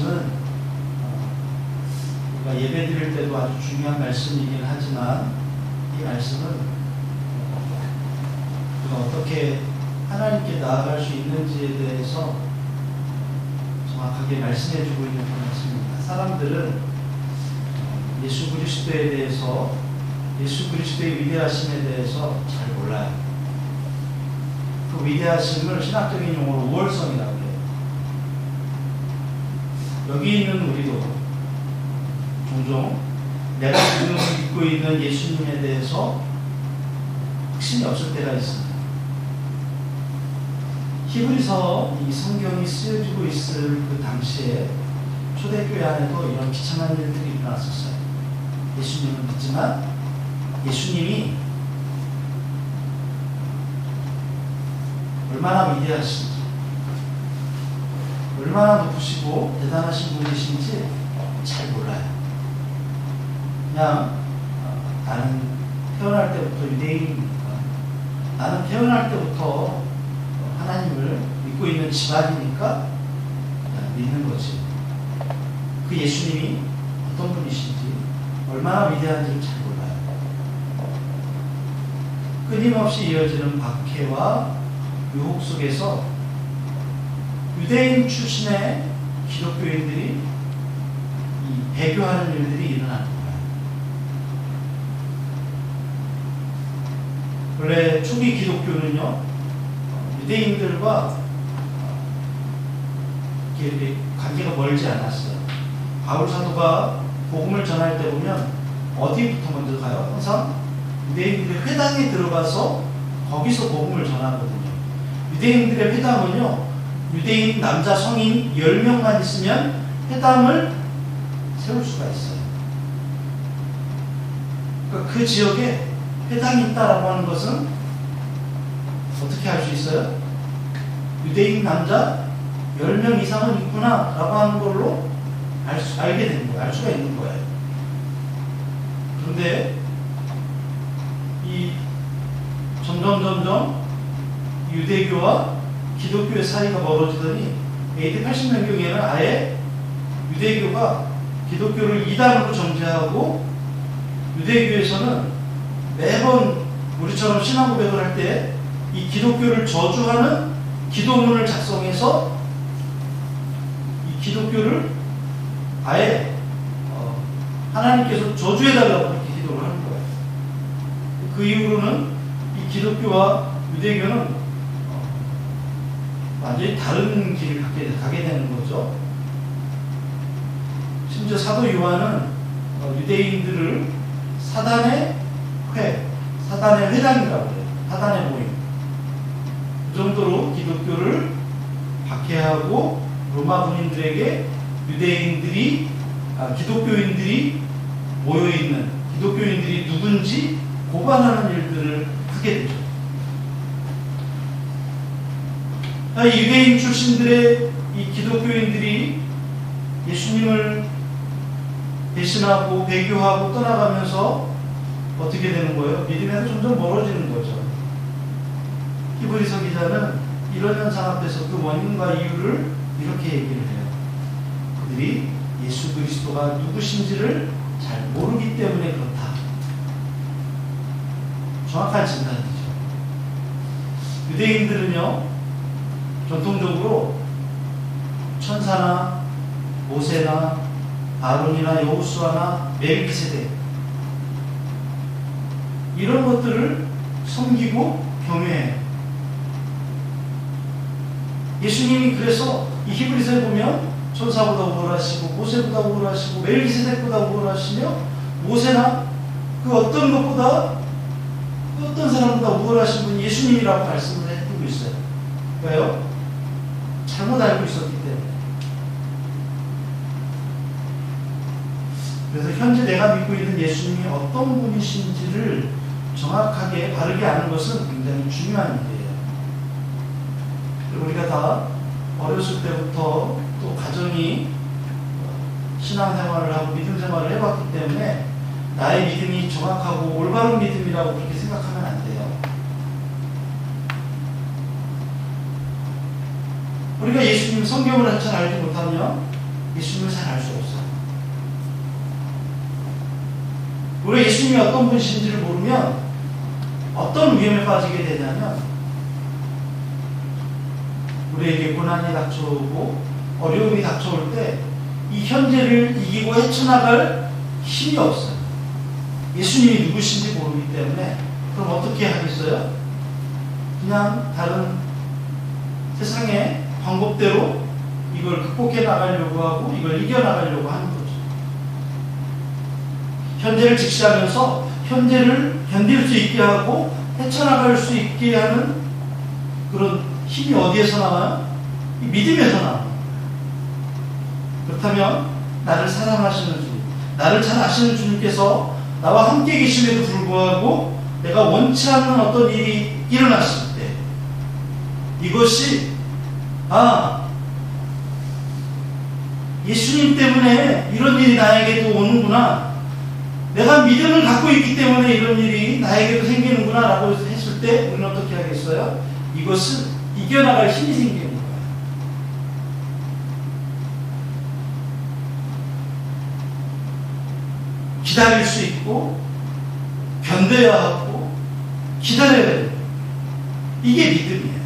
말씀은 우리가 예배 드릴 때도 아주 중요한 말씀이긴 하지만 이 말씀은 우리가 어떻게 하나님께 나아갈 수 있는지에 대해서 정확하게 말씀해주고 있는 말씀입니다. 사람들은 예수 그리스도에 대해서, 예수 그리스도의 위대하심에 대해서 잘 몰라요. 그 위대하심을 신학적인 용어로 우월성이라고 해요. 여기 있는 우리도 종종 내가 지금 믿고 있는 예수님에 대해서 확신이 없을 때가 있습니다. 히브리서 이 성경이 쓰여지고 있을 그 당시에 초대교회 안에도 이런 비참한 일들이 일어났었어요. 예수님을 믿지만 예수님이 얼마나 위대하신지, 얼마나 높으시고 대단하신 분이신지 잘 몰라요. 그냥 나는 태어날 때부터 유대인이니까, 나는 태어날 때부터 하나님을 믿고 있는 집안이니까 믿는 거지. 그 예수님이 어떤 분이신지, 얼마나 위대한지를 잘 몰라요. 끊임없이 이어지는 박해와 유혹 속에서 유대인 출신의 기독교인들이 이 배교하는 일들이 일어나는 거예요. 원래 초기 기독교는요, 유대인들과 이렇게 관계가 멀지 않았어요. 바울 사도가 복음을 전할 때 보면 어디부터 먼저 가요? 항상 유대인들의 회당에 들어가서 거기서 복음을 전하거든요. 유대인들의 회당은요, 유대인 남자 성인 10명만 있으면 회당을 세울 수가 있어요. 그러니까 그 지역에 회당이 있다라고 하는 것은 어떻게 알 수 있어요? 유대인 남자 10명 이상은 있구나 라고 하는 걸로 알게 되는 거예요. 알 수가 있는 거예요. 그런데 이 점점 유대교와 기독교의 사이가 멀어지더니 AD 80년경에는 아예 유대교가 기독교를 이단으로 정죄하고, 유대교에서는 매번 우리처럼 신앙 고백을 할 때 이 기독교를 저주하는 기도문을 작성해서 이 기독교를 아예 하나님께서 저주해달라고 그렇게 기도를 하는 거예요. 그 이후로는 이 기독교와 유대교는 완전히 다른 길을 가게 되는 거죠. 심지어 사도 요한은 유대인들을 사단의 회당이라고 해요. 사단의 모임. 그 정도로 기독교를 박해하고 로마 군인들에게 기독교인들이 모여있는, 기독교인들이 누군지 고발하는 일들을 하게 되죠. 이 유대인 출신들의 이 기독교인들이 예수님을 배신하고 배교하고 떠나가면서 어떻게 되는 거예요? 믿음에서 점점 멀어지는 거죠. 히브리서 기자는 이런 현상 앞에서 그 원인과 이유를 이렇게 얘기를 해요. 그들이 예수 그리스도가 누구신지를 잘 모르기 때문에 그렇다. 정확한 진단이죠. 유대인들은요, 전통적으로 천사나 모세나 아론이나 여호수아나 멜기세덱 이런 것들을 섬기고 경외해요. 예수님이 그래서 이 히브리서에 보면 천사보다 우월하시고 모세보다 우월하시고 멜기세덱보다 우월하시며 모세나 그 어떤 것보다 그 어떤 사람보다 우월하신 분이 예수님이라고 말씀을 해두고 있어요. 왜요? 잘못 알고 있었기 때문에. 그래서 현재 내가 믿고 있는 예수님이 어떤 분이신지를 정확하게 바르게 아는 것은 굉장히 중요한 일이에요. 그리고 우리가 다 어렸을 때부터 또 가정이 신앙생활을 하고 믿음생활을 해봤기 때문에 나의 믿음이 정확하고 올바른 믿음이라고 그렇게 생각하면 안 돼요. 우리가 예수님 성경을 잘 알지 못하면 예수님을 잘 알 수 없어요. 우리가 예수님이 어떤 분이신지를 모르면 어떤 위험에 빠지게 되냐면 우리에게 고난이 닥쳐오고 어려움이 닥쳐올 때 이 현재를 이기고 헤쳐나갈 힘이 없어요. 예수님이 누구신지 모르기 때문에. 그럼 어떻게 하겠어요? 그냥 다른 세상의 방법대로 이걸 극복해 나가려고 하고 이걸 이겨나가려고 하는 거죠. 현재를 직시하면서 현재를 견딜 수 있게 하고 헤쳐나갈 수 있게 하는 그런 힘이 어디에서 나와요? 이 믿음에서 나와요. 그렇다면 나를 사랑하시는 주님, 나를 잘 아시는 주님께서 나와 함께 계심에도 불구하고 내가 원치 않는 어떤 일이 일어났을 때 이것이 예수님 때문에 이런 일이 나에게도 오는구나, 내가 믿음을 갖고 있기 때문에 이런 일이 나에게도 생기는구나 라고 했을 때 우리는 어떻게 하겠어요? 이것을 이겨나갈 힘이 생기는 거예요. 기다릴 수 있고 견뎌야 하고 기다려야 돼요. 이게 믿음이에요.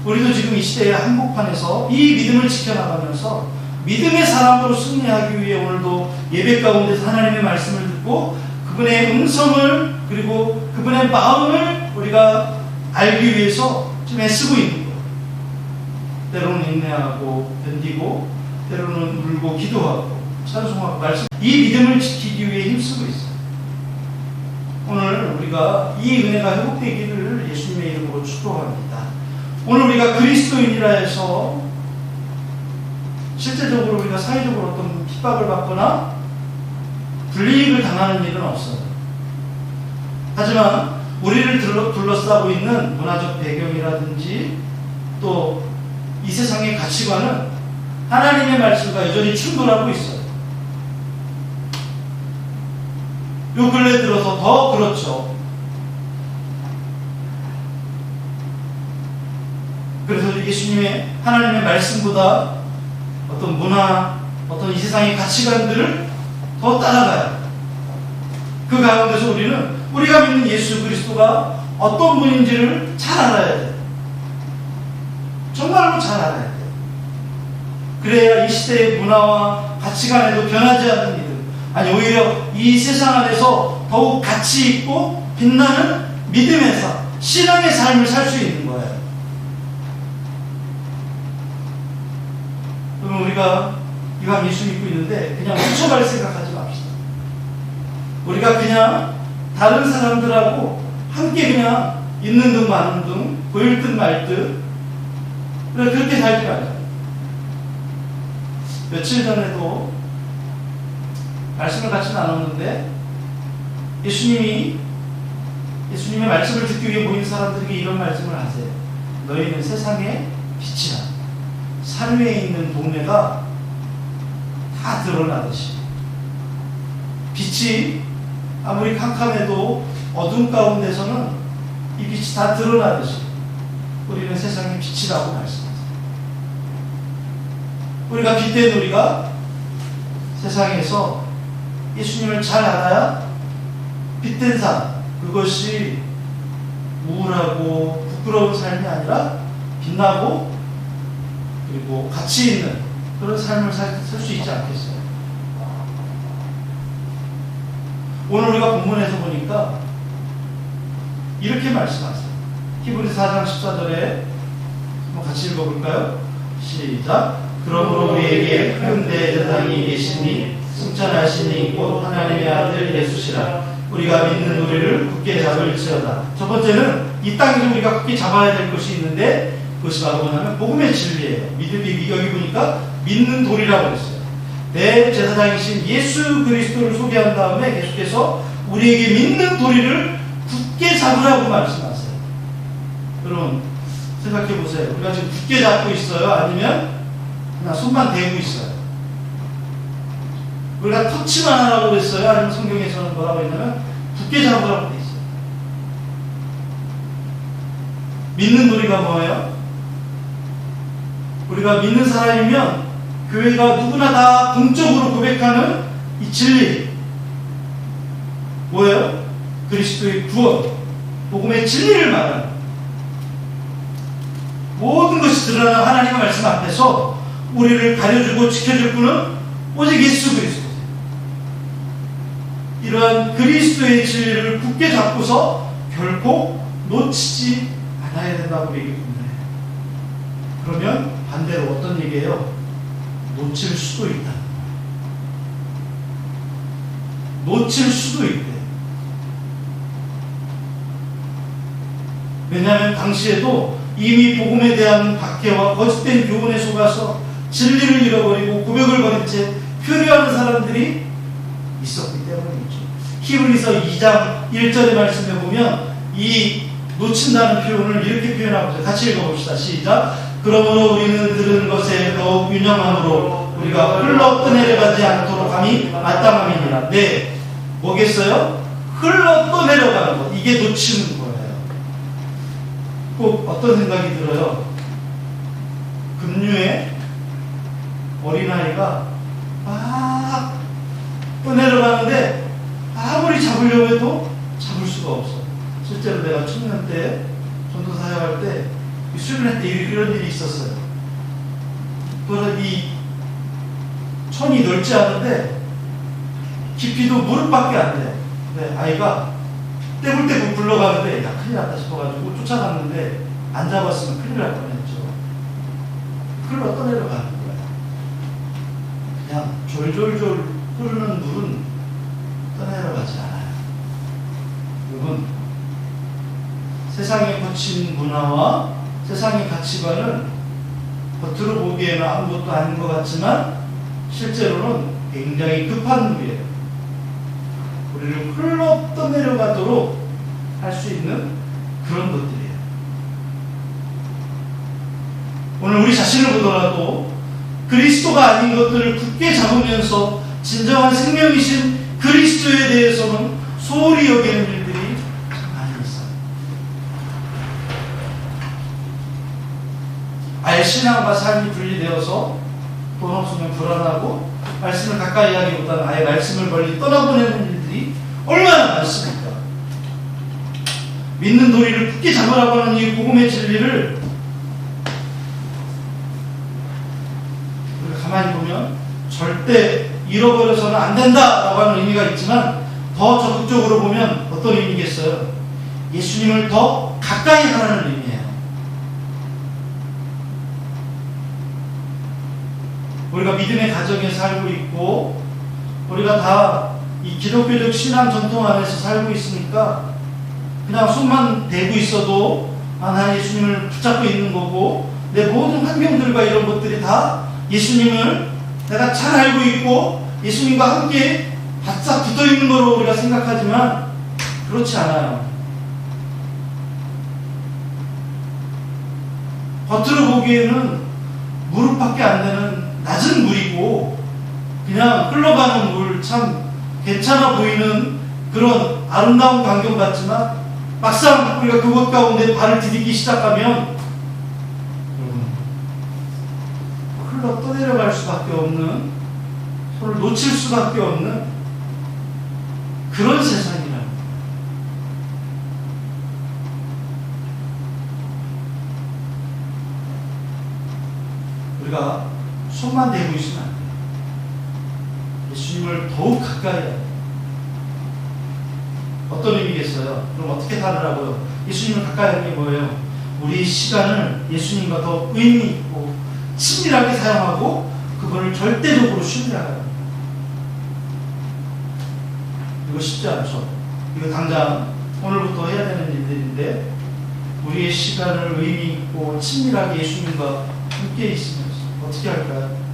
우리도 지금 이 시대의 한복판에서 이 믿음을 지켜나가면서 믿음의 사람으로 승리하기 위해 오늘도 예배 가운데서 하나님의 말씀을 듣고 그분의 음성을 그리고 그분의 마음을 우리가 알기 위해서 지금 애쓰고 있는 거예요. 때로는 인내하고 견디고 때로는 울고 기도하고 찬송하고 말씀, 이 믿음을 지키기 위해 힘쓰고 있어요. 오늘 우리가 이 은혜가 회복되기를 예수님의 이름으로 축복합니다. 오늘 우리가 그리스도인이라 해서 실제적으로 우리가 사회적으로 어떤 핍박을 받거나 불이익을 당하는 일은 없어요. 하지만 우리를 둘러싸고 있는 문화적 배경이라든지 또 이 세상의 가치관은 하나님의 말씀과 여전히 충돌하고 있어요. 요 근래 들어서 더 그렇죠. 그래서 예수님의 하나님의 말씀보다 어떤 문화, 어떤 이 세상의 가치관들을 더 따라가요. 그 가운데서 우리는 우리가 믿는 예수 그리스도가 어떤 분인지를 잘 알아야 돼요. 정말로 잘 알아야 돼요. 그래야 이 시대의 문화와 가치관에도 변하지 않는 믿음, 아니 오히려 이 세상 안에서 더욱 가치 있고 빛나는 믿음의 삶, 신앙의 삶을 살 수 있는 거예요. 그럼 우리가 이왕 예수 믿고 있는데 그냥 훔쳐갈 생각하지 맙시다. 우리가 그냥 다른 사람들하고 함께 그냥 있는 둥 마는 둥, 보일 듯 말 듯, 그렇게 살지 말자. 며칠 전에도 말씀을 같이 나눴는데 예수님의 말씀을 듣기 위해 모인 사람들에게 이런 말씀을 하세요. 너희는 세상의 빛이라. 산 위에 있는 동네가 다 드러나듯이 빛이 아무리 캄캄해도 어둠 가운데서는 이 빛이 다 드러나듯이 우리는 세상의 빛이라고 말씀하세요. 우리가 빛된 우리가 세상에서 예수님을 잘 알아야 빛된 삶, 그것이 우울하고 부끄러운 삶이 아니라 빛나고 그리고 가치 있는 그런 삶을 살 수 있지 않겠어요? 오늘 우리가 본문에서 보니까 이렇게 말씀하세요. 히브리서 4장 14절에 한번 같이 읽어볼까요? 시작. 그러므로 우리에게 큰 대제사장이 계시니 승천하시니 곧 하나님의 아들 예수시라. 우리가 믿는 우리를 굳게 잡을지어다. 첫 번째는 이 땅에서 우리가 굳게 잡아야 될 것이 있는데 그것이 바로 뭐냐면 복음의 진리예요. 믿음이 여기 보니까 믿는 돌이라고 했어요. 대제사장이신 예수 그리스도를 소개한 다음에 계속해서 우리에게 믿는 도리를 굳게 잡으라고 말씀하세요. 여러분 생각해 보세요. 우리가 지금 굳게 잡고 있어요? 아니면 그냥 손만 대고 있어요? 우리가 터치만 하라고 그랬어요? 아니면 성경에서는 뭐라고 했냐면 굳게 잡으라고 돼 있어요. 믿는 도리가 뭐예요? 우리가 믿는 사람이면 그 교회가 누구나 다 공적으로 고백하는 이 진리, 뭐예요? 그리스도의 구원, 복음의 진리를 말하는, 모든 것이 드러나는 하나님의 말씀 앞에서 우리를 가려주고 지켜줄 분은 오직 예수 그리스도세요. 이러한 그리스도의 진리를 굳게 잡고서 결코 놓치지 않아야 된다고 얘기합니다. 그러면 반대로 어떤 얘기예요? 놓칠 수도 있다. 놓칠 수도 있대. 왜냐하면 당시에도 이미 복음에 대한 박해와 거짓된 교훈에 속아서 진리를 잃어버리고 고백을 버린 채 표류하는 사람들이 있었기 때문이죠. 히브리서 2장 1절의 말씀에 보면 이 놓친다는 표현을 이렇게 표현하고 있어요. 같이 읽어봅시다. 시작. 그러므로 우리는 들은 것에 더욱 유념함으로 우리가 흘러 떠내려가지 않도록 함이 마땅함이니라. 네, 뭐겠어요? 흘러 떠내려가는 것, 이게 놓치는 거예요. 꼭 어떤 생각이 들어요? 급류에 어린아이가 막 떠내려가는데 아무리 잡으려고 해도 잡을 수가 없어. 실제로 내가 청년 때 전도 사역할 때 수련회 때 이런 일이 있었어요. 그래서 이 천이 넓지 않은데 깊이도 무릎밖에 안 돼. 근데 아이가 떼굴떼굴 굴러가는데 야 큰일 났다 싶어가지고 쫓아갔는데 안 잡았으면 큰일 날 뻔했죠. 흘러 떠내려가는 거야. 그냥 졸졸졸 흐르는 물은 떠내려가지 않아요. 여러분, 세상에 거친 문화와 세상의 가치관은 겉으로 보기에는 아무것도 아닌 것 같지만 실제로는 굉장히 급한 물이에요. 우리를 흘러 떠내려가도록 할 수 있는 그런 것들이에요. 오늘 우리 자신을 보더라도 그리스도가 아닌 것들을 굳게 잡으면서 진정한 생명이신 그리스도에 대해서는 소홀히 여기는 일들이 참 많이 있어요. 아예 신앙과 삶이 분리되어서 돈 없으면 불안하고 말씀을 가까이 하기보다는 아예 말씀을 멀리 떠나보내는 일들이 얼마나 많습니까? 믿는 도리를 굳게 잡으라고 하는 이 복음의 진리를 우리가 가만히 보면 절대 잃어버려서는 안 된다라고 하는 의미가 있지만 더 적극적으로 보면 어떤 의미겠어요? 예수님을 더 가까이 하라는 의미예요. 우리가 믿음의 가정에 살고 있고 우리가 다 이 기독교적 신앙 전통 안에서 살고 있으니까 그냥 손만 대고 있어도 나 예수님을 붙잡고 있는 거고 내 모든 환경들과 이런 것들이 다 예수님을 내가 잘 알고 있고 예수님과 함께 바싹 붙어 있는 거로 우리가 생각하지만 그렇지 않아요. 겉으로 보기에는 무릎밖에 안 되는 낮은 물이고 그냥 흘러가는 물 참 괜찮아 보이는 그런 아름다운 광경 같지만 막상 우리가 그것 가운데 발을 디디기 시작하면 흘러 떠내려갈 수밖에 없는, 손을 놓칠 수밖에 없는 그런 세상이라. 우리가 손만 대고 있으면 안 돼요. 예수님을 더욱 가까이 해야 돼요. 어떤 의미겠어요? 그럼 어떻게 살으라고요? 예수님을 가까이 하는 게 뭐예요? 우리 시간을 예수님과 더 의미 있고 친밀하게 사용하고 그거를 절대적으로 신뢰하라. 이거 쉽지 않죠? 이거 당장 오늘부터 해야 되는 일들인데 우리의 시간을 의미 있고 친밀하게 예수님과 함께 있으면서 어떻게 할까요?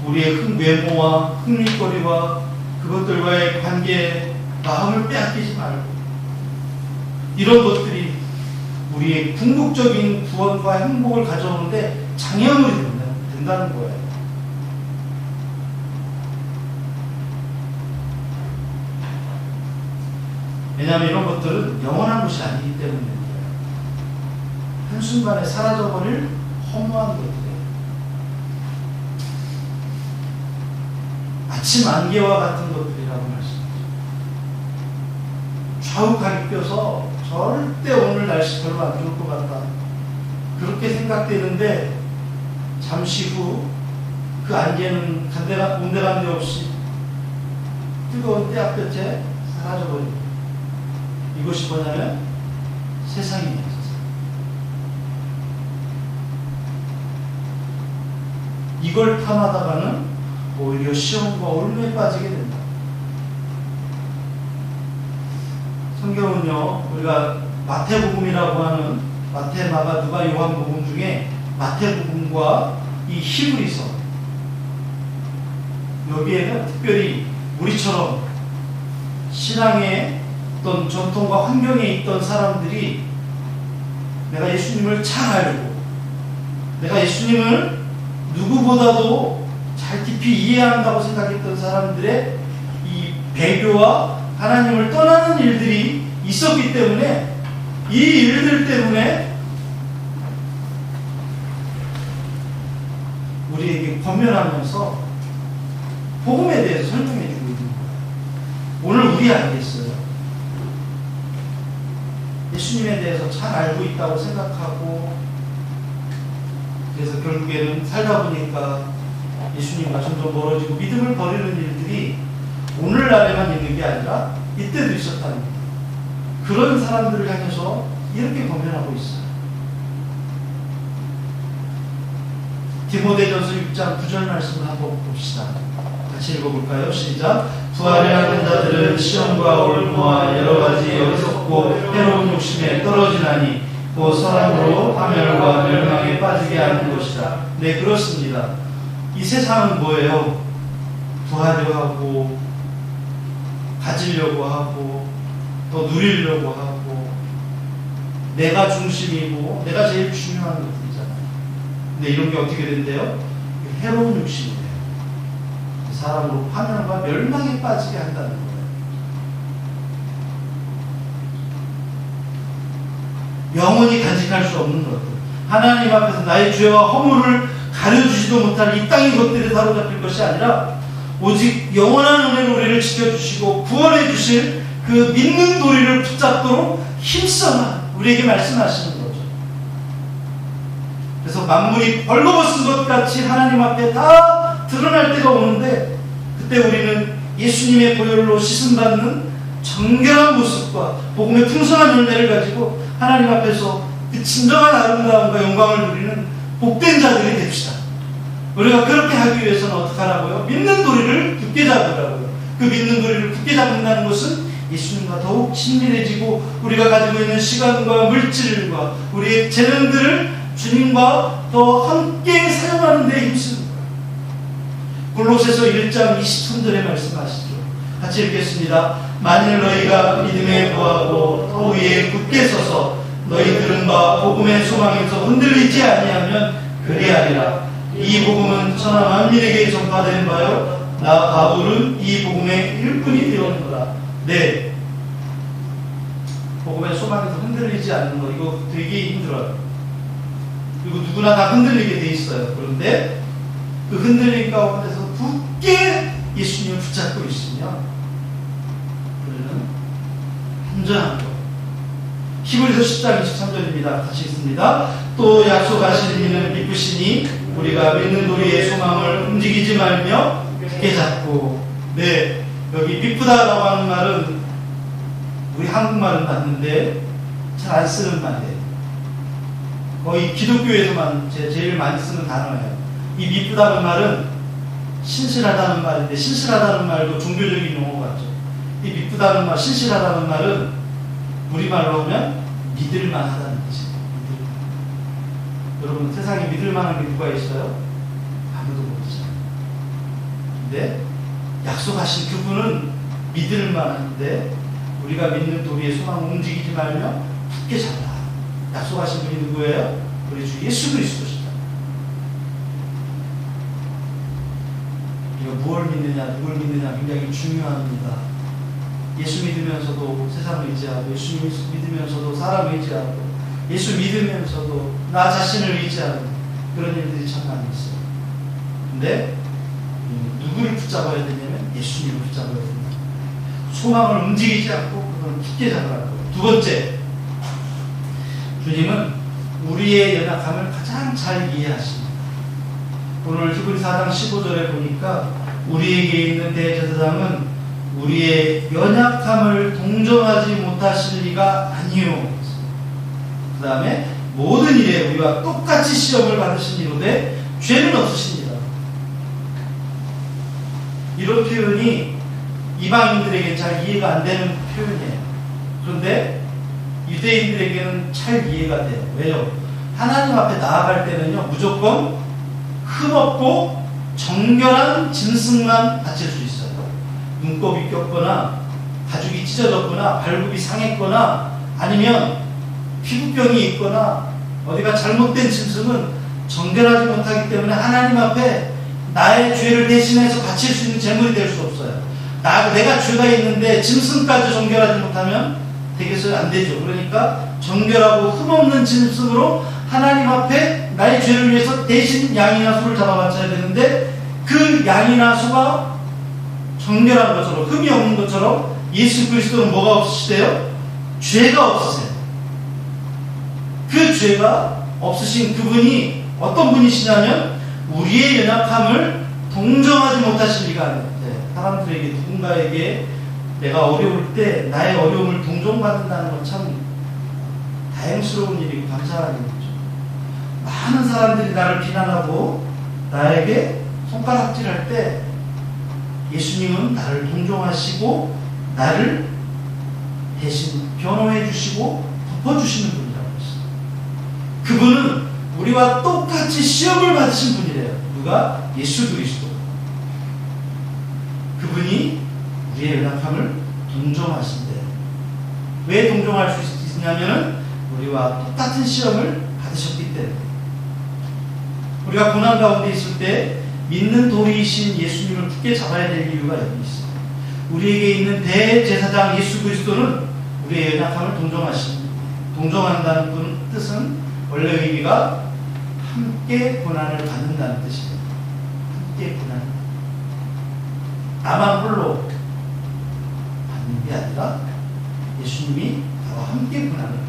우리의 외모와 흥미거리와 그것들과의 관계에 마음을 빼앗기지 말고 이런 것들이 우리의 궁극적인 구원과 행복을 가져오는데 장애물이 된다는 거예요. 왜냐하면 이런 것들은 영원한 것이 아니기 때문입니다. 한순간에 사라져버릴 허무한 것들이에요. 아침 안개와 같은 것들이라고 말씀하죠. 좌우각이 껴서 절대 오늘 날씨 별로 안 좋을 것 같다, 그렇게 생각되는데 잠시 후 그 안개는 온데간데 없이 뜨거운 때앞볕에 사라져버립니다. 이것이 뭐냐면 세상입니다. 이걸 탐하다가는 오히려 시험과 올무에 빠지게 된다. 성경은요, 우리가 마태복음이라고 하는 마태, 마가, 누가, 요한복음 중에 마태복음과 이 히브리서, 여기에는 특별히 우리처럼 신앙의 어떤 전통과 환경에 있던 사람들이 내가 예수님을 잘 알고 내가 예수님을 누구보다도 잘 깊이 이해한다고 생각했던 사람들의 이 배교와 하나님을 떠나는 일들이 있었기 때문에 이 일들 때문에 우리에게 권면하면서 복음에 대해서 설명해주고 있는 거예요. 오늘 우리 알겠어요. 예수님에 대해서 잘 알고 있다고 생각하고, 그래서 결국에는 살다 보니까 예수님과 점점 멀어지고 믿음을 버리는 일들이 오늘날에만 있는 게 아니라 이때도 있었다는 거예요. 그런 사람들을 향해서 이렇게 권면하고 있어요. 디모데전서 6장 9절 말씀을 한번 봅시다. 같이 읽어볼까요? 시작. 부활하는 자들은 시험과 올무와 여러가지 어리석고 해로운 욕심에 떨어지나니 곧 사람으로 파멸과 멸망에 빠지게 하는 것이다. 네, 그렇습니다. 이 세상은 뭐예요? 부하려고 하고 가지려고 하고 또 누리려고 하고 내가 중심이고 내가 제일 중요한 것들이잖아요. 근데 이런 게 어떻게 된대요? 해로운 욕심이에요. 사람으로 파멸과 멸망에 빠지게 한다는 거예요. 영원히 간직할 수 없는 것들, 하나님 앞에서 나의 죄와 허물을 가려주지도 못할 이 땅의 것들에 사로잡힐 것이 아니라 오직 영원한 은혜로 우리를 지켜주시고 구원해 주실 그 믿는 도리를 붙잡도록 힘써라 우리에게 말씀하시는 거죠. 그래서 만물이 벌거벗은 것 같이 하나님 앞에 다 드러날 때가 오는데, 그때 우리는 예수님의 보혈로 씻음받는 정결한 모습과 복음의 풍성한 열매를 가지고 하나님 앞에서 그 진정한 아름다움과 영광을 누리는 복된 자들이 됩시다. 우리가 그렇게 하기 위해서는 어떻게 하라고요? 믿는 도리를 굳게 잡으라고요. 그 믿는 도리를 굳게 잡는다는 것은 예수님과 더욱 친밀해지고 우리가 가지고 있는 시간과 물질과 우리의 재능들을 주님과 더 함께 사용하는 데 힘쓰는 거예요. 골로새서 1장 23절에 말씀하시죠. 같이 읽겠습니다. 만일 너희가 믿음에 거하고 더 위에 굳게 서서 너희 들은 바 복음의 소망에서 흔들리지 아니하면 그리하리라. 이 복음은 천하 만민에게 전파된 바요 나 바울은 이 복음의 일꾼이 되었노라. 네, 복음의 소망에서 흔들리지 않는 거, 이거 되게 힘들어요. 그리고 누구나 다 흔들리게 돼 있어요. 그런데 그 흔들림 가운데서 굳게 예수님을 붙잡고 있으면 우리는 안전한 거. 히브리서 10장 23절입니다. 같이 읽습니다. 또 약속하신 이는 미쁘시니 우리가 믿는 도리의 소망을 움직이지 말며 굳게 잡고. 네, 여기 미쁘다라고 하는 말은 우리 한국말은 맞는데 잘 안 쓰는 말이에요. 거의 기독교에서만 제일 많이 쓰는 단어예요. 이 미쁘다는 말은 신실하다는 말인데, 신실하다는 말도 종교적인 용어 같죠. 이 미쁘다는 말, 신실하다는 말은 우리말로 하면 믿을만하다는 뜻이에요. 여러분, 세상에 믿을만한 게 누가 있어요? 아무도 모르잖아요. 근데 약속하신 그분은 믿을만한데 우리가 믿는 도리의 소망을 움직이지 말며 굳게 잡아라. 약속하신 분이 누구예요? 우리 주 예수 그리스도시다. 우리가 무엇을 믿느냐, 누굴 믿느냐 굉장히 중요합니다. 예수 믿으면서도 세상을 의지하고, 예수 믿으면서도 사람을 의지하고, 예수 믿으면서도 나 자신을 의지하는 그런 일들이 참 많이 있어요. 근데 누구를 붙잡아야 되냐면 예수님을 붙잡아야 된다. 소망을 움직이지 않고 그걸 굳게 잡으라는 거예요. 두 번째, 주님은 우리의 연약함을 가장 잘 이해하십니다. 오늘 히브리 4장 15절에 보니까 우리에게 있는 대제사장은 우리의 연약함을 동정하지 못하실 리가 아니요. 그 다음에 모든 일에 우리와 똑같이 시험을 받으신 이로되 죄는 없으십니다. 이런 표현이 이방인들에게 잘 이해가 안 되는 표현이에요. 그런데 유대인들에게는 잘 이해가 돼요. 왜요? 하나님 앞에 나아갈 때는요, 무조건 흠없고 정결한 짐승만 바칠 수 있어요. 눈곱이 꼈거나 가죽이 찢어졌거나 발굽이 상했거나 아니면 피부병이 있거나 어디가 잘못된 짐승은 정결하지 못하기 때문에 하나님 앞에 나의 죄를 대신해서 바칠 수 있는 제물이 될 수 없어요. 내가 죄가 있는데 짐승까지 정결하지 못하면 되겠어요? 안 되죠. 그러니까 정결하고 흠없는 짐승으로 하나님 앞에 나의 죄를 위해서 대신 양이나 소를 잡아 바쳐야 되는데 그 양이나 소가 정결한 것처럼 흠이 없는 것처럼 예수 그리스도는 뭐가 없으시대요? 죄가 없으세요. 그 죄가 없으신 그분이 어떤 분이시냐면 우리의 연약함을 동정하지 못하실 리가 아니에요. 사람들에게 누군가에게 내가 어려울 때 나의 어려움을 동정받는다는 건 참 다행스러운 일이고 감사한 일이죠. 많은 사람들이 나를 비난하고 나에게 손가락질할 때 예수님은 나를 동정하시고 나를 대신 변호해 주시고 덮어주시는 분이라고 했어요. 그분은 우리와 똑같이 시험을 받으신 분이래요. 누가? 예수 그리스도. 그분이 우리의 연약함을 동정하신대요. 왜 동정할 수 있냐면 우리와 똑같은 시험을 받으셨기 때문에. 우리가 고난 가운데 있을 때 믿는 도리이신 예수님을 굳게 잡아야 될 이유가 여기 있어요. 우리에게 있는 대제사장 예수 그리스도는 우리의 연약함을 동정하십니다. 동정한다는 뜻은 원래 의미가 함께 고난을 받는다는 뜻이에요. 함께 고난. 나만 홀로 받는 게 아니라 예수님이 나와 함께 고난을.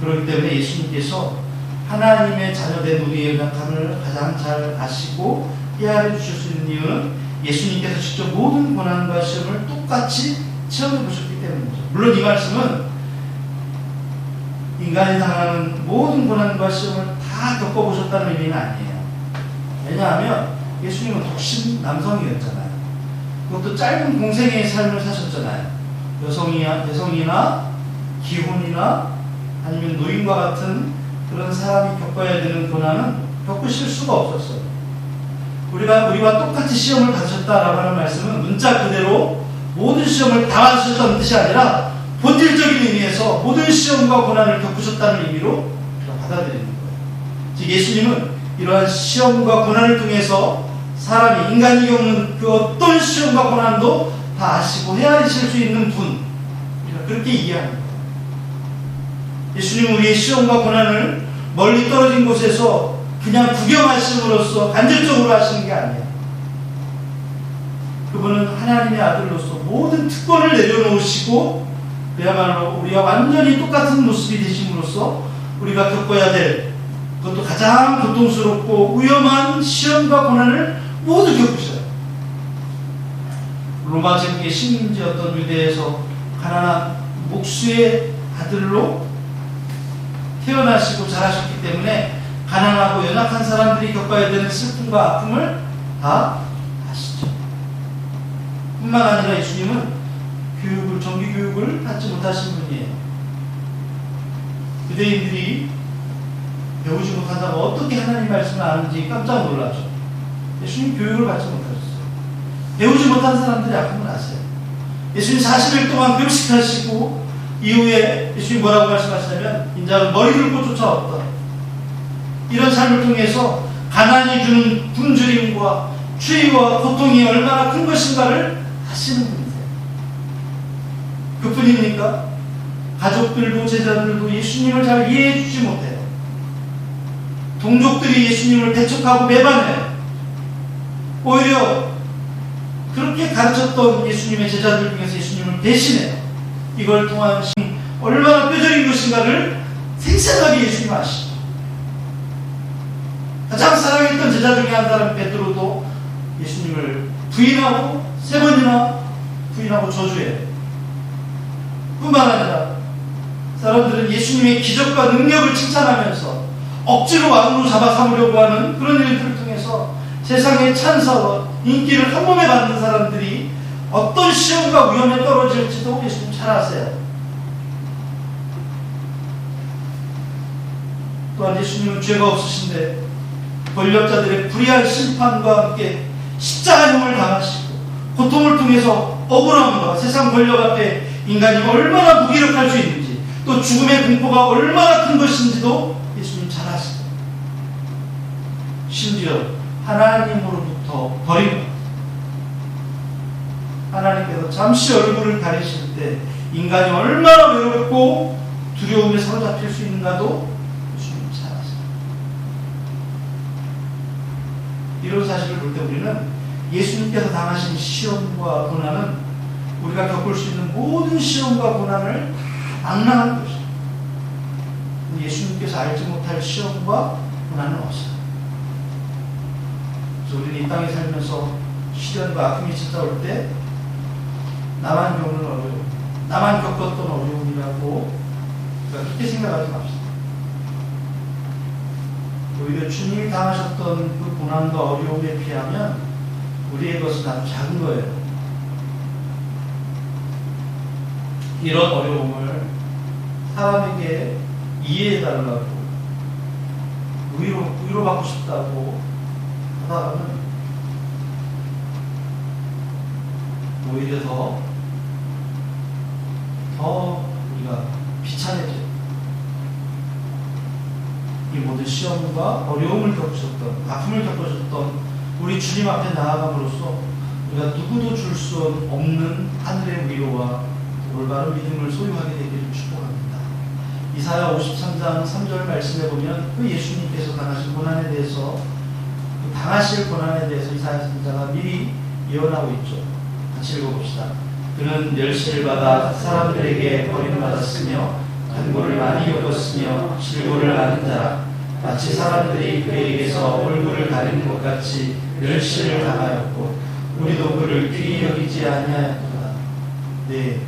그렇기 때문에 예수님께서 하나님의 자녀된 우리의 연약함을 가장 잘 아시고 헤아려 주실 수 있는 이유는 예수님께서 직접 모든 고난과 시험을 똑같이 체험해 보셨기 때문이죠. 물론 이 말씀은 인간이 당하는 모든 고난과 시험을 다 겪어보셨다는 의미는 아니에요. 왜냐하면 예수님은 독신 남성이었잖아요. 그것도 짧은 공생애의 삶을 사셨잖아요. 여성이나 기혼이나 아니면 노인과 같은 그런 사람이 겪어야 되는 고난은 겪으실 수가 없었어요. 우리와 똑같이 시험을 받으셨다라고 하는 말씀은 문자 그대로 모든 시험을 다 받으셨다는 뜻이 아니라 본질적인 의미에서 모든 시험과 고난을 겪으셨다는 의미로 받아들이는 거예요. 즉 예수님은 이러한 시험과 고난을 통해서 사람이 인간이 겪는 그 어떤 시험과 고난도 다 아시고 헤아리실 수 있는 분, 그렇게 이해합니다. 예수님은 우리의 시험과 고난을 멀리 떨어진 곳에서 그냥 구경하심으로써 간접적으로 하시는 게 아니에요. 그분은 하나님의 아들로서 모든 특권을 내려놓으시고 그야말로 우리와 완전히 똑같은 모습이 되심으로써 우리가 겪어야 될 그것도 가장 고통스럽고 위험한 시험과 고난을 모두 겪으셔요. 로마 제국의 식민지였던 유대에서 가난한 목수의 아들로 태어나시고 자라셨기 때문에 가난하고 연약한 사람들이 겪어야 되는 슬픔과 아픔을 다 아시죠. 뿐만 아니라 예수님은 정규 교육을 받지 못하신 분이에요. 유대인들이 배우지 못한다고 어떻게 하나님 말씀을 아는지 깜짝 놀라죠. 예수님 교육을 받지 못하셨어요. 배우지 못한 사람들이 아픔을 아세요. 예수님 40일 동안 금식하시고 이후에 예수님이 뭐라고 말씀하시냐면 인자는 머리를 고 쫓아왔다. 이런 삶을 통해서 가난이 주는 굶주림과 추위와 고통이 얼마나 큰 것인가를 아시는 분이세요. 그뿐입니까? 가족들도 제자들도 예수님을 잘 이해해 주지 못해요. 동족들이 예수님을 배척하고 매반해요. 오히려 그렇게 가르쳤던 예수님의 제자들 중에서 예수님을 대신해요. 이걸 통한 얼마나 뼈저린 것인가를 생생하게 예수님 아시죠. 가장 사랑했던 제자 중에 한 사람 베드로도 예수님을 부인하고 3번이나 부인하고 저주해요. 뿐만 아니라 사람들은 예수님의 기적과 능력을 칭찬하면서 억지로 왕으로 잡아 삼으려고 하는 그런 일들을 통해서 세상의 찬사와 인기를 한 몸에 받는 사람들이 어떤 시험과 위험에 떨어질지도 예수님 잘 아세요. 또한 예수님은 죄가 없으신데 권력자들의 불의한 심판과 함께 십자가형을 당하시고 고통을 통해서 억울함과 세상 권력 앞에 인간이 얼마나 무기력할 수 있는지, 또 죽음의 공포가 얼마나 큰 것인지도 예수님 잘 아시죠. 심지어 하나님으로부터 버림, 하나님께서 잠시 얼굴을 가리실 때 인간이 얼마나 외롭고 두려움에 사로잡힐 수 있는가도 예수님 잘 아시죠. 이런 사실을 볼 때 우리는 예수님께서 당하신 시험과 고난은 우리가 겪을 수 있는 모든 시험과 고난을 악랑한 것이죠. 예수님께서 알지 못할 시험과 고난은 없어요. 그래서 우리는 이 땅에 살면서 시련과 아픔이 찾아올 때 나만 겪는 어려움, 나만 겪었던 어려움이라고 그러니까 그렇게 생각하지 맙시다. 오히려 주님이 당하셨던 그 고난과 어려움에 비하면 우리의 것은 아주 작은 거예요. 이런 어려움을 사람에게 이해해달라고 위로받고 싶다고 하다가는 오히려 더 우리가 비참해져요. 이 모든 시험과 어려움을 겪으셨던, 아픔을 겪으셨던 우리 주님 앞에 나아감으로써 우리가 누구도 줄 수 없는 하늘의 위로와 올바른 믿음을 소유하게 되기를 축복합니다. 이사야 53장 3절 말씀에 보면 그 예수님께서 당하신 고난에 대해서, 그 당하실 고난에 대해서 이사야 선지자가 미리 예언하고 있죠. 같이 읽어봅시다. 그는 멸시를 받아 사람들에게 버림받았으며 간고를 많이 겪었으며 질고를 앓은 자라. 마치 사람들이 그에게서 얼굴을 가리는 것 같이 멸시를 당하였고 우리도 그를 귀히 여기지 아니하였도다. 네,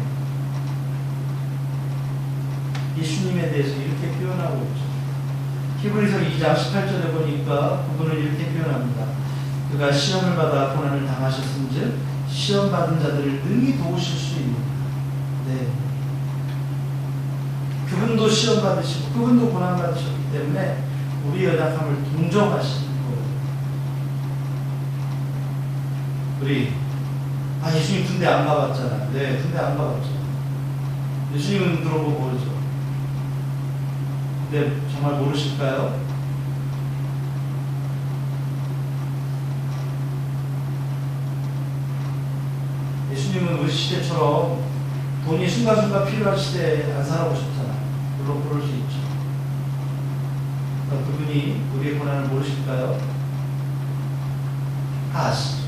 예수님에 대해서 이렇게 표현하고 있죠. 히브리서 2장 18절에 보니까 그분을 이렇게 표현합니다. 그가 시험을 받아 고난을 당하셨은즉 시험 받은 자들을 능히 도우실 수 있는. 네, 그분도 시험 받으시고 그분도 고난 받으셨기 때문에 우리의 연약함을 동정하시는 거예요. 우리 예수님 군대 안 가봤잖아요. 네, 군대 안 가봤죠. 예수님은 들어보고 모르죠. 근데 정말 모르실까요? 예수님은 우리 시대처럼 돈이 순간순간 필요한 시대에 안 살아보셨잖아요. 물론 그럴 수 있죠. 그분이 우리의 고난을 모르실까요? 다 아시죠.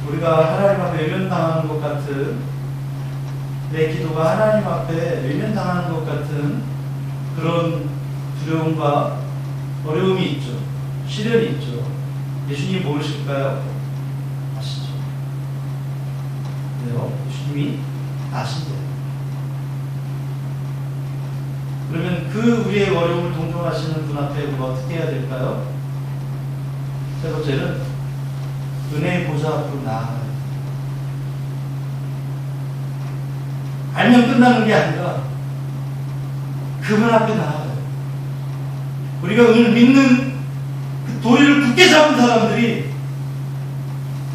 우리가 하나님 앞에 외면당하는 것 같은, 내 기도가 하나님 앞에 외면당하는 것 같은 그런 두려움과 어려움이 있죠. 시련이 있죠. 예수님 모르실까요? 아시죠. 네요. 예수님이 아신대요. 그러면 그 우리의 어려움을 동정하시는 분 앞에 우리가 어떻게 해야 될까요? 세 번째는 은혜의 보좌 앞으로 나아가야 돼요. 알면 끝나는 게 아니라 그분 앞에 나아가요. 우리가 오늘 믿는 그 도리를 굳게 잡은 사람들이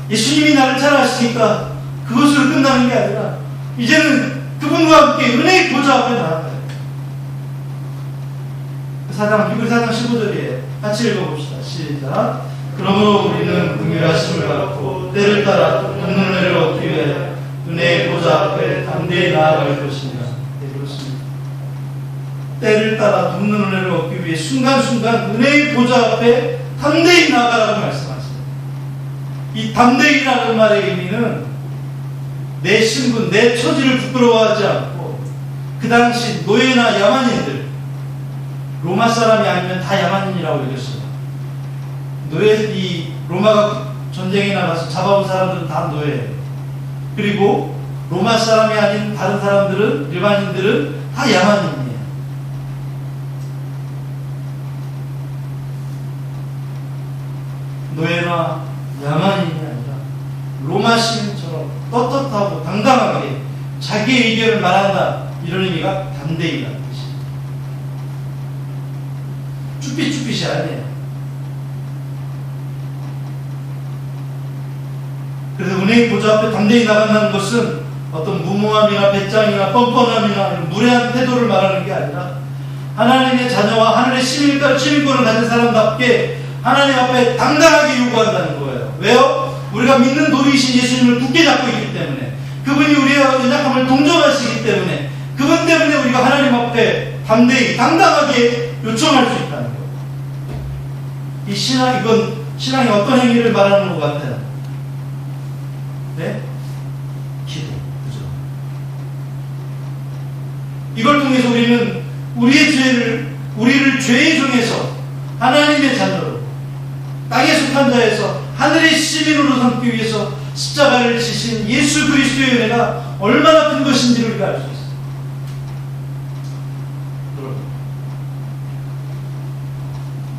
예수님이 나를 잘 아시니까 그것으로 끝나는 게 아니라 이제는 그분과 함께 은혜의 보좌 앞에 나아가요. 히브리 4장 15절이에요. 같이 읽어봅시다. 시작. 그러므로 우리는 긍휼하심을 받고 때를 따라 돕는 은혜를 얻기 위해 은혜의 보좌 앞에 담대히 나아갈 것이며. 네, 그렇습니다. 때를 따라 돕는 은혜를 얻기 위해 순간순간 은혜의 보좌 앞에 담대히 나가라고 말씀하세요. 이 담대히라는 말의 의미는 내 신분, 내 처지를 부끄러워하지 않고 그 당시 노예나 야만인들, 로마 사람이 아니면 다 야만인이라고 여겼어요. 이 로마가 전쟁에 나가서 잡아온 사람들은 다 노예예요. 그리고 로마 사람이 아닌 다른 사람들은, 일반인들은 다 야만인이에요. 노예나 야만인이 아니라 로마 시민처럼 떳떳하고 당당하게 자기의 의견을 말한다. 이런 의미가 담대히라는 뜻이에요. 쭈삣쭈삣이 아니에요. 그래서 은혜의 보좌 앞에 담대히 나간다는 것은 어떤 무모함이나 배짱이나 뻔뻔함이나 무례한 태도를 말하는 게 아니라 하나님의 자녀와 하늘의 시민권을 가진 사람답게 하나님 앞에 당당하게 요구한다는 거예요. 왜요? 우리가 믿는 도리이신 예수님을 굳게 잡고 있기 때문에, 그분이 우리의 연약함을 동정하시기 때문에, 그분 때문에 우리가 하나님 앞에 담대히 당당하게 요청할 수 있다는 거예요. 이건 신앙이 어떤 행위를 말하는 것 같아요? 네? 기도. 그죠? 이걸 통해서 우리는 우리를 죄의 종에서 하나님의 자녀로, 땅에 속한 자에서 하늘의 시민으로 삼기 위해서 십자가를 지신 예수 그리스도의 은혜가 얼마나 큰 것인지를 우리가 알 수 있어요.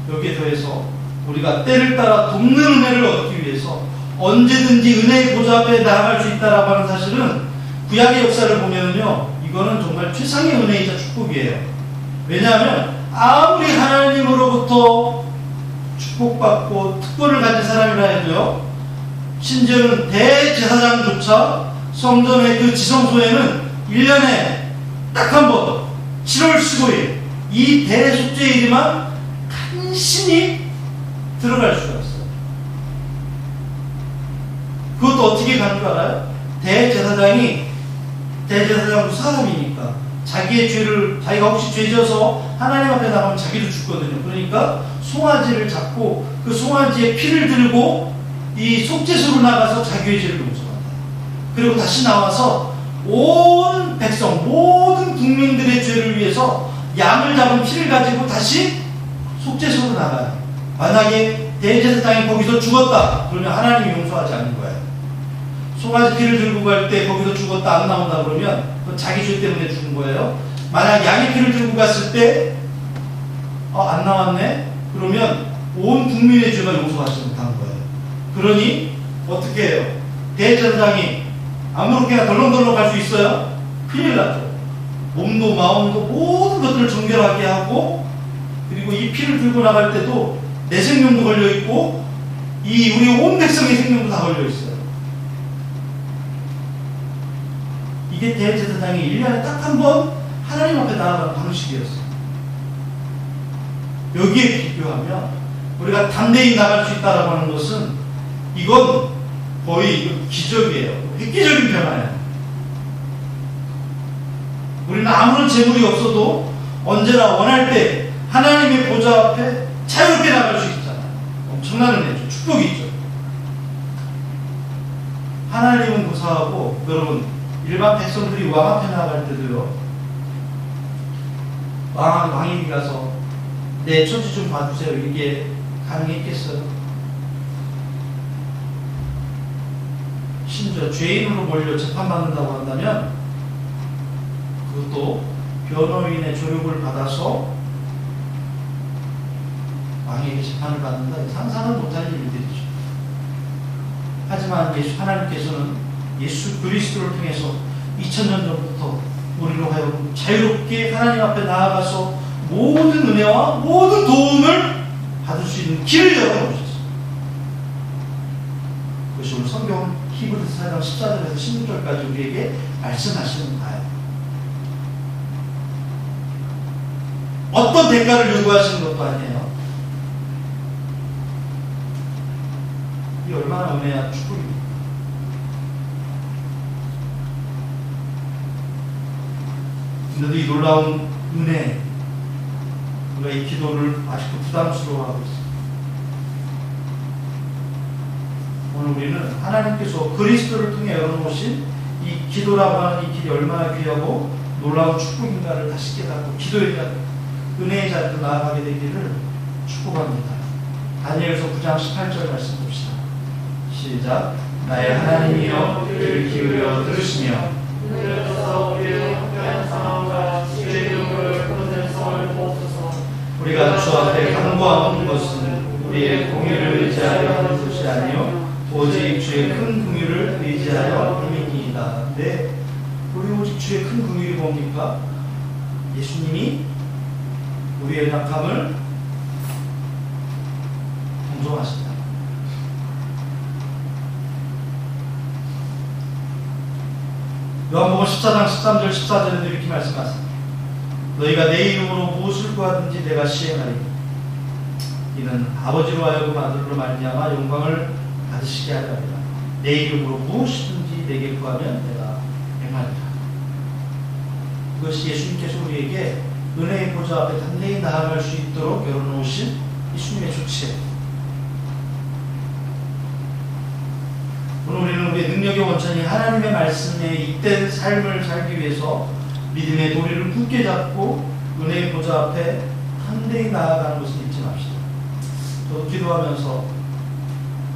여기에 더해서 우리가 때를 따라 돕는 은혜를 얻기 위해서 언제든지 은혜의 보좌 앞에 나아갈 수 있다라고 하는 사실은 구약의 역사를 보면요, 이거는 정말 최상의 은혜이자 축복이에요. 왜냐하면 아무리 하나님으로부터 축복받고 특권을 가진 사람이라 해도요, 심지어는 대제사장조차 성전의 그 지성소에는 1년에 딱 한 번 7월 15일 이 대속죄일에만 간신히 들어갈 수가 있어요. 그것도 어떻게 가는 줄 알아요? 대제사장도 사람이니까 자기의 죄를, 자기가 혹시 죄져서 하나님 앞에 나가면 자기도 죽거든요. 그러니까 송아지를 잡고 그 송아지의 피를 들고 이 속죄소로 나가서 자기의 죄를 용서한다. 그리고 다시 나와서 온 백성, 모든 국민들의 죄를 위해서 양을 잡은 피를 가지고 다시 속죄소로 나가요. 만약에 대제사장이 거기서 죽었다 그러면 하나님이 용서하지 않는 거예요. 송아지 피를 들고 갈 때 거기서 죽었다 안 나온다 그러면 그건 자기 죄 때문에 죽은 거예요. 만약 양의 피를 들고 갔을 때 안 나왔네? 그러면 온 국민의 죄가 용서하지 못한 거예요. 그러니 어떻게 해요? 대제사장이 아무렇게나 덜렁덜렁 갈 수 있어요? 큰일 나죠. 몸도 마음도 모든 것들을 정결하게 하고, 그리고 이 피를 들고 나갈 때도 내 생명도 걸려있고 우리 온 백성의 생명도 다 걸려있어요. 이게 대제사장이 1년에 딱 한 번 하나님 앞에 나아가는 방식이었어요. 여기에 비교하면 우리가 담대히 나갈 수 있다라고 하는 것은 이건 거의 기적이에요. 획기적인 변화예요. 우리는 아무런 재물이 없어도 언제나 원할 때 하나님의 보좌 앞에 자유롭게 나갈 수 있잖아요. 엄청난 은혜죠. 축복이죠. 하나님은 고사하고, 여러분, 일반 백성들이 왕 앞에 나아갈 때도요, 왕이 가서 내 처지 좀 봐주세요. 이게 가능했겠어요? 심지어 죄인으로 몰려 재판받는다고 한다면 그것도 변호인의 조력을 받아서 왕에게 재판을 받는다. 상상은 못하는 일들이죠. 하지만 하나님께서는 예수 그리스도를 통해서 2000년 전부터 우리로 하여금 자유롭게 하나님 앞에 나아가서 모든 은혜와 모든 도움을 받을 수 있는 길을 열어놓으셨어요. 그것이 오늘 성경 히브리서 4장 14절에서 16절까지 우리에게 말씀하시는 바예요. 어떤 대가를 요구하시는 것도 아니에요. 이 얼마나 은혜와 축복입니까? 근데도 이 놀라운 은혜, 우리가 이 기도를 아직도 부담스러워하고 있습니다. 오늘 우리는 하나님께서 그리스도를 통해 열어놓으신 이 기도라고 하는 이 길이 얼마나 귀하고 놀라운 축복인가를 다시 깨닫고 기도의 자리, 은혜의 자리로 나아가게 되기를 축복합니다. 다니엘서 9장 18절 말씀 봅시다. 시작. 나의 하나님이여 귀를 기울여 들으시며 우리가 주 앞에 간구하는 것은 우리의 공의를 의지하여 하는 것이 아니요 오직 주의 큰 긍휼을 의지하여 함이니이다. 네, 우리 오직 주의 큰 긍휼이 뭡니까? 예수님이 우리의 약함을 동정하신다. 요한복음 14장 13절 14절에도 이렇게 말씀하십니다. 너희가 내 이름으로 무엇을 구하든지 내가 시행하리니 이는 아버지로 하여금 아들로 말미암아 영광을 받으시게 하려 함이라. 내 이름으로 무엇이든지 내게 구하면 내가 행하리라. 이것이 예수님께서 우리에게 은혜의 보좌 앞에 담대히 나아갈 수 있도록 열어놓으신 예수님의 조치예요. 오늘 우리는 우리의 능력의 원천이 하나님의 말씀에 잇된 삶을 살기 위해서 믿음의 도리를 굳게 잡고 은혜의 보좌 앞에 담대히 나아가는 것을 잊지 맙시다. 저도 기도하면서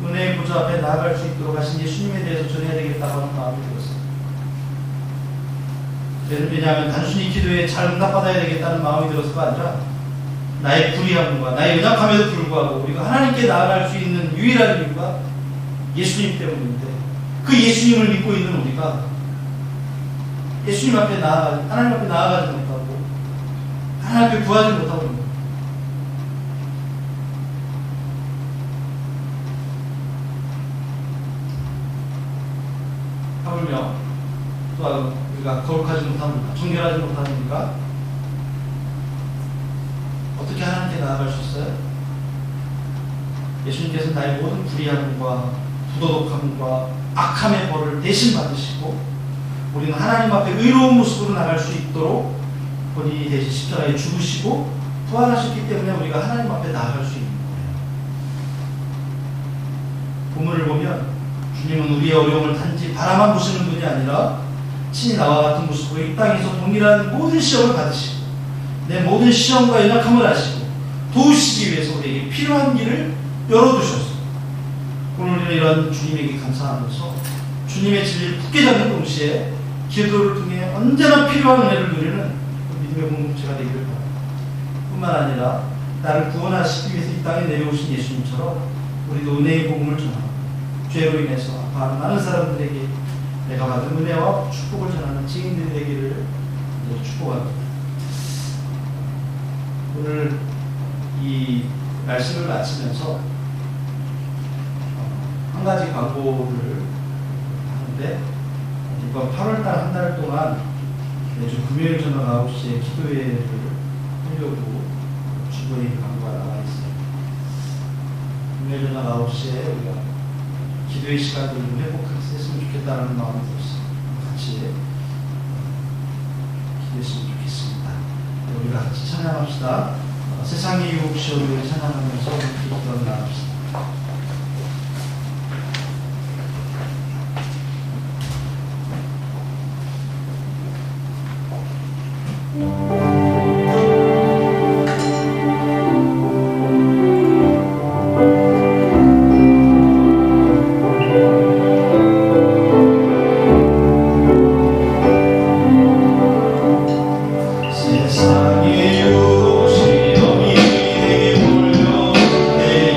은혜의 보좌 앞에 나아갈 수 있도록 하신 예수님에 대해서 전해야 되겠다고 하는 마음이 들었어요. 왜냐하면 단순히 기도에 잘 응답받아야 되겠다는 마음이 들어서가 아니라 나의 불의함과 나의 연약함에도 불구하고 우리가 하나님께 나아갈 수 있는 유일한 이유가 예수님 때문인데 그 예수님을 믿고 있는 우리가 예수님 앞에 하나님 앞에 나아가지 못하고 하나님 앞에 구하지 못하고 있는 거예요. 하물며 또 우리가 거룩하지 못합니까? 정결하지 못합니까? 어떻게 하나님께 나아갈 수 있어요? 예수님께서 나의 모든 불의함과 부도덕함과 악함의 벌을 대신 받으시고 우리는 하나님 앞에 의로운 모습으로 나갈 수 있도록 본인이 대신 십자가에 죽으시고 부활하셨기 때문에 우리가 하나님 앞에 나아갈 수 있는 거예요. 본문을 보면 주님은 우리의 어려움을 단지 바라만 보시는 분이 아니라 친히 나와 같은 모습으로 이 땅에서 동일한 모든 시험을 받으시고 내 모든 시험과 연약함을 아시고 도우시기 위해서 우리에게 필요한 길을 열어두셨어요. 오늘 우리는 이런 주님에게 감사하면서 주님의 진리를 굳게 잡는 동시에 기도를 통해 언제나 필요한 은혜를 누리는 믿음의 공동체가 되기를 바랍니다. 뿐만 아니라 나를 구원하시기 위해서 이 땅에 내려오신 예수님처럼 우리도 은혜의 복음을 전하고 죄로 인해서 아파하는 많은 사람들에게 내가 받은 은혜와 축복을 전하는 증인들이 되기를 축복합니다. 오늘 이 말씀을 마치면서 한 가지 광고를 하는데 이번 8월달 한 달 동안 매주 금요일 저녁 9시에 기도회를 하려고 주보에 광고가 나와 있어요. 금요일 저녁 9시에 우리가 기도의 시간을 좀 회복했으면 좋겠다는 마음이 들었어요. 같이 기도했으면 좋겠습니다. 우리가 같이 찬양합시다. 세상의 유혹시험을 찬양하면서 기도를 나갑시다. 세상의 유혹 시험이 내게 몰려오네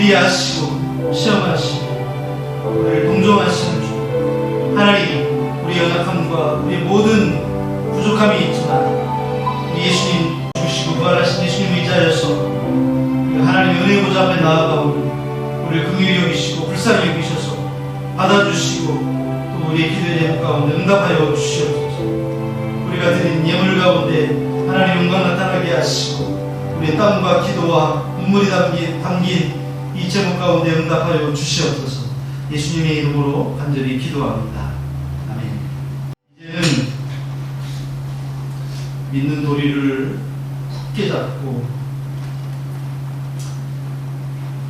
미리 아시고 시험하시고 우리를 동정하시는 주 하나님, 우리 연약함과 우리 모든 부족함이 있지만 우리 예수님 주시고 부활하신 예수님 의지하여서 하나님의 은혜 보좌 앞에 나아가오니 우리를 긍휼히 여기시고 불쌍히 여기셔서 받아주시고 또 우리의 기도의 제목 가운데 응답하여 주시옵소서. 우리가 드린 예물 가운데 하나님 영광 나타나게 하시고 우리의 땀과 기도와 눈물이 담긴 이 제목 가운데 응답하여 주시옵소서. 예수님의 이름으로 간절히 기도합니다. 아멘. 이제는 믿는 도리를 굳게 잡고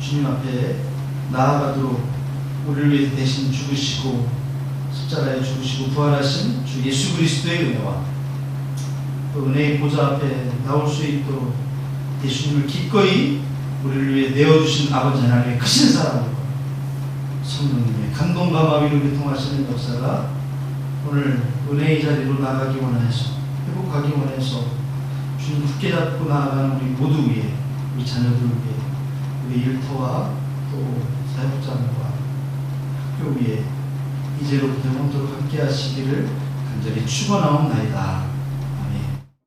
주님 앞에 나아가도록 우리를 위해 대신 죽으시고 십자가에 죽으시고 부활하신 주 예수 그리스도의 은혜와 또 은혜의 보좌 앞에 나올 수 있도록 예수님을 기꺼이 우리를 위해 내어주신 아버지 하나님의 크신 사랑과 성령님의 감동과 마비로 통하시는 역사가 오늘 은혜의 자리로 나아가기 원해서 회복하기 원해서 주님 굳게 잡고 나아가는 우리 모두 위에 우리 자녀들 위에 우리 일터와 또 사역자들과 학교 위에 이제로부터 영원토록 함께 하시기를 간절히 축원하옵나이다.